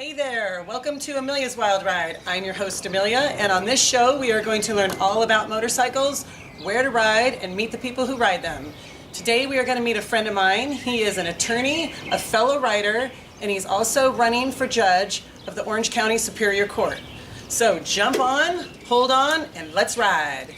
Hey there, welcome to Emelia's Wild Ride. I'm your host Emelia, and on this show we are going to learn all about motorcycles, where to ride, and meet the people who ride them. Today we are going to meet a friend of mine. He is an attorney, a fellow rider, and he's also running for judge of the Orange County Superior Court. So jump on, hold on, and let's ride.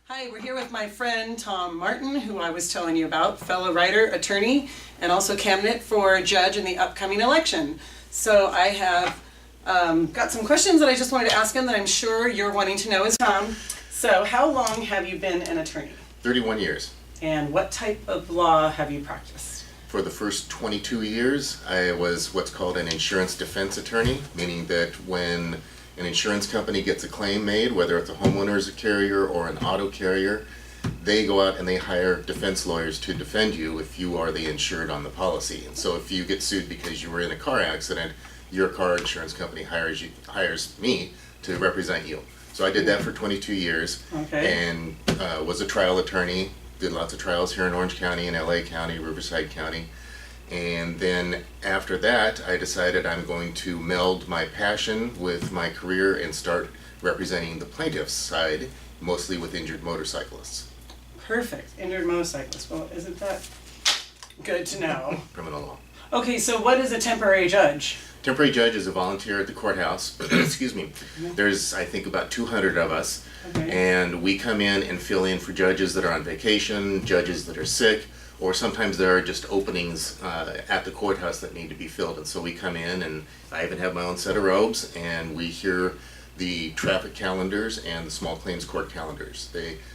Hi, we're here with my friend Tom Martin, who I was telling you about, fellow writer, attorney, and also candidate for judge in the upcoming election. So I have got some questions that I just wanted to ask him that I'm sure you're wanting to know as Tom. So how long have you been an attorney? 31 years. And what type of law have you practiced? For the first 22 years, I was what's called an insurance defense attorney, meaning that when an insurance company gets a claim made, whether it's a homeowner's carrier or an auto carrier, they go out and they hire defense lawyers to defend you if you are the insured on the policy. And so if you get sued because you were in a car accident, your car insurance company hires me to represent you. So I did that for 22 years. Okay. And was a trial attorney, did lots of trials here in Orange County and LA County, Riverside County. And then after that, I decided I'm going to meld my passion with my career and start representing the plaintiff's side, mostly with injured motorcyclists. Perfect. Injured motorcyclists. Well, isn't that good to know? Criminal law. Okay, so what is a temporary judge? Temporary judge is a volunteer at the courthouse. Excuse me. There's, I think, about 200 of us. Okay. And we come in and fill in for judges that are on vacation, judges that are sick, or sometimes there are just openings at the courthouse that need to be filled. And so we come in, and I even have my own set of robes, and we hear the traffic calendars and the small claims court calendars.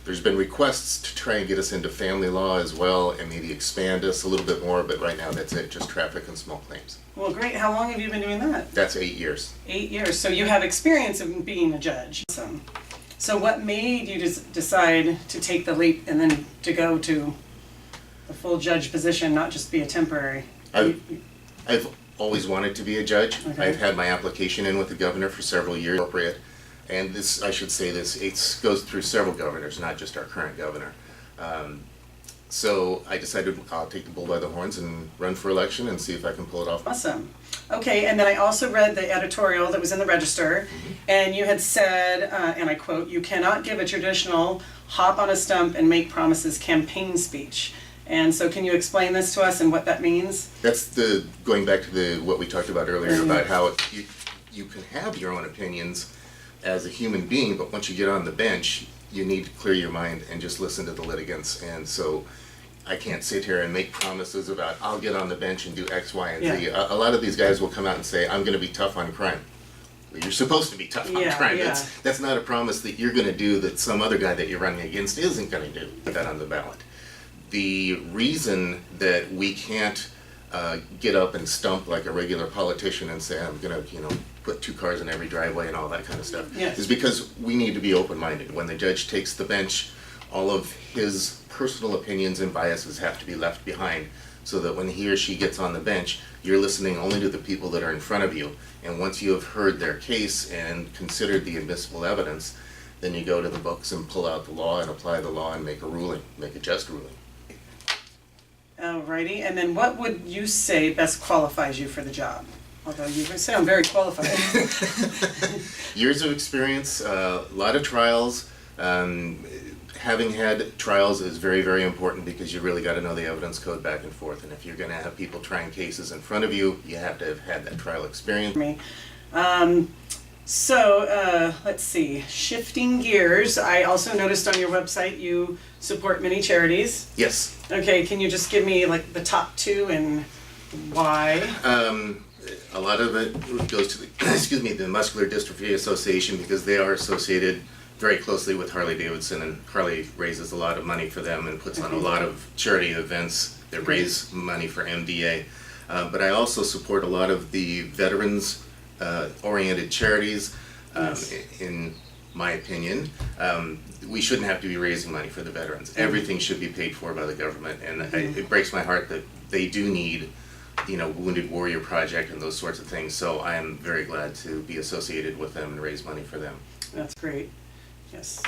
There's been requests to try and get us into family law as well and maybe expand us a little bit more, but right now that's it, just traffic and small claims. Well, great. How long have you been doing that? That's 8 years. 8 years. So you have experience in being a judge. Awesome. So what made you decide to take the leap and then to go to the full judge position, not just be a temporary? I've always wanted to be a judge. Okay. I've had my application in with the governor for several years, appropriate. And this, I should say this, it goes through several governors, not just our current governor. So I decided I'll take the bull by the horns and run for election and see if I can pull it off. Awesome. Okay, and then I also read the editorial that was in the Register, and you had said, and I quote, "You cannot give a traditional hop on a stump and make promises campaign speech." And so can you explain this to us and what that means? That's going back to what we talked about earlier about how you can have your own opinions as a human being, but once you get on the bench, you need to clear your mind and just listen to the litigants. And so I can't sit here and make promises about I'll get on the bench and do X, Y, and Z. A lot of these guys will come out and say, I'm going to be tough on crime. Well, you're supposed to be tough on crime. Yeah. That's not a promise that you're going to do that some other guy that you're running against isn't going to do. Put that on the ballot. The reason that we can't get up and stump like a regular politician and say, I'm going to, put 2 cars in every driveway and all that kind of stuff, is because we need to be open-minded. When the judge takes the bench, all of his personal opinions and biases have to be left behind so that when he or she gets on the bench, you're listening only to the people that are in front of you. And once you have heard their case and considered the admissible evidence, then you go to the books and pull out the law and apply the law and make a ruling, make a just ruling. Alrighty, and then what would you say best qualifies you for the job? Although you sound very qualified. Years of experience, a lot of trials. Having had trials is very, very important because you really got to know the evidence code back and forth. And if you're going to have people trying cases in front of you, you have to have had that trial experience. Let's see, shifting gears, I also noticed on your website you support many charities. Yes. Okay, can you just give me like the top 2 and why? A lot of it goes to the Muscular Dystrophy Association because they are associated very closely with Harley-Davidson, and Harley raises a lot of money for them and puts on a lot of charity events that raise money for MDA. But I also support a lot of the veterans oriented charities. In my opinion, we shouldn't have to be raising money for the veterans. Everything should be paid for by the government, and it breaks my heart that they do need Wounded Warrior Project and those sorts of things. So I am very glad to be associated with them and raise money for them. That's great. Yes.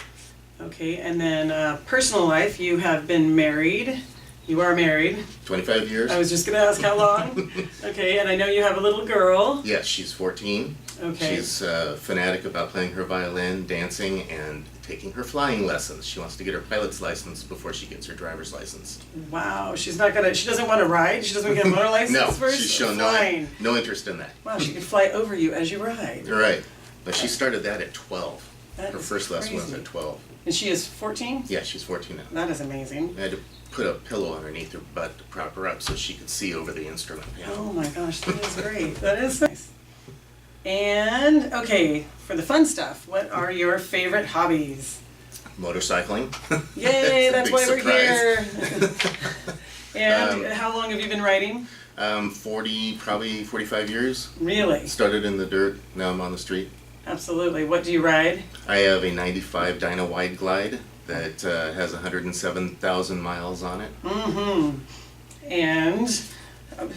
Okay, and then personal life, you have been married. You are married. 25 years. I was just going to ask how long. Okay, and I know you have a little girl. Yes, she's 14. Okay. She's a fanatic about playing her violin, dancing, and taking her flying lessons. She wants to get her pilot's license before she gets her driver's license. Wow, she doesn't want to ride? She doesn't want to get a motor license No, first? she's shown no interest in that. Wow, she could fly over you as you ride. You're right. But she started that at 12. That Her is first lesson was crazy. at 12. And she is 14? Yeah, she's 14 now. That is amazing. I had to put a pillow underneath her butt to prop her up so she could see over the instrument panel. Oh my gosh, that is great. That is nice. And, okay, for the fun stuff, what are your favorite hobbies? Motorcycling. Yay, that's a why big we're surprise. here. And how long have you been riding? 45 years. Really? Started in the dirt, now I'm on the street. Absolutely. What do you ride? I have a 95 Dyna Wide Glide that has 107,000 miles on it. Mm-hmm. And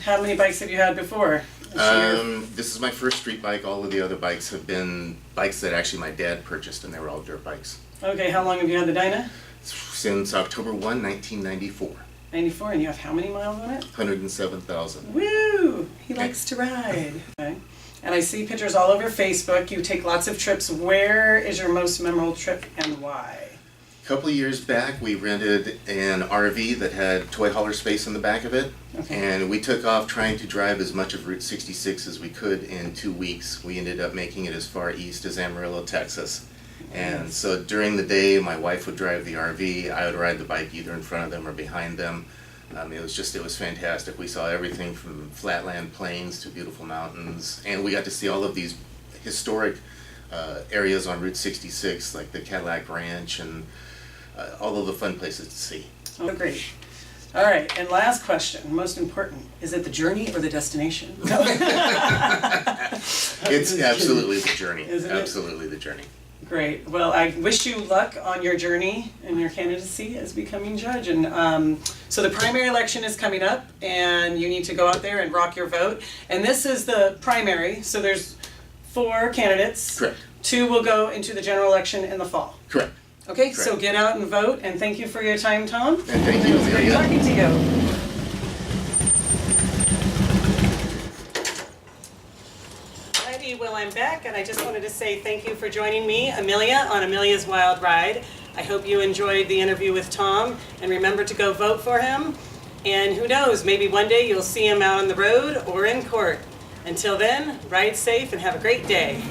how many bikes have you had before? This is my first street bike. All of the other bikes have been bikes that actually my dad purchased, and they were all dirt bikes. Okay, how long have you had the Dyna? Since October 1, 1994. 94, and you have how many miles on it? 107,000. Woo! He likes to ride. Okay. And I see pictures all over Facebook. You take lots of trips. Where is your most memorable trip and why? A couple of years back, we rented an RV that had toy hauler space in the back of it. Okay. And we took off trying to drive as much of Route 66 as we could in 2 weeks. We ended up making it as far east as Amarillo, Texas. And so during the day, my wife would drive the RV. I would ride the bike either in front of them or behind them. It was fantastic. We saw everything from flatland plains to beautiful mountains. And we got to see all of these historic areas on Route 66, like the Cadillac Ranch and all of the fun places to see. Oh, great. All right, and last question, most important. Is it the journey or the destination? No. It's absolutely the journey. Isn't it? Absolutely the journey. Great. Well, I wish you luck on your journey and your candidacy as becoming judge. And so the primary election is coming up, and you need to go out there and rock your vote. And this is the primary, so there's 4 candidates. Correct. 2 will go into the general election in the fall. Correct. Okay, so Correct. get out and vote, and thank you for your time, Tom. And thank you, It was great Emelia. talking to you. Alrighty, well, I'm back, and I just wanted to say thank you for joining me, Emelia, on Emelia's Wild Ride. I hope you enjoyed the interview with Tom, and remember to go vote for him. And who knows, maybe one day you'll see him out on the road or in court. Until then, ride safe and have a great day.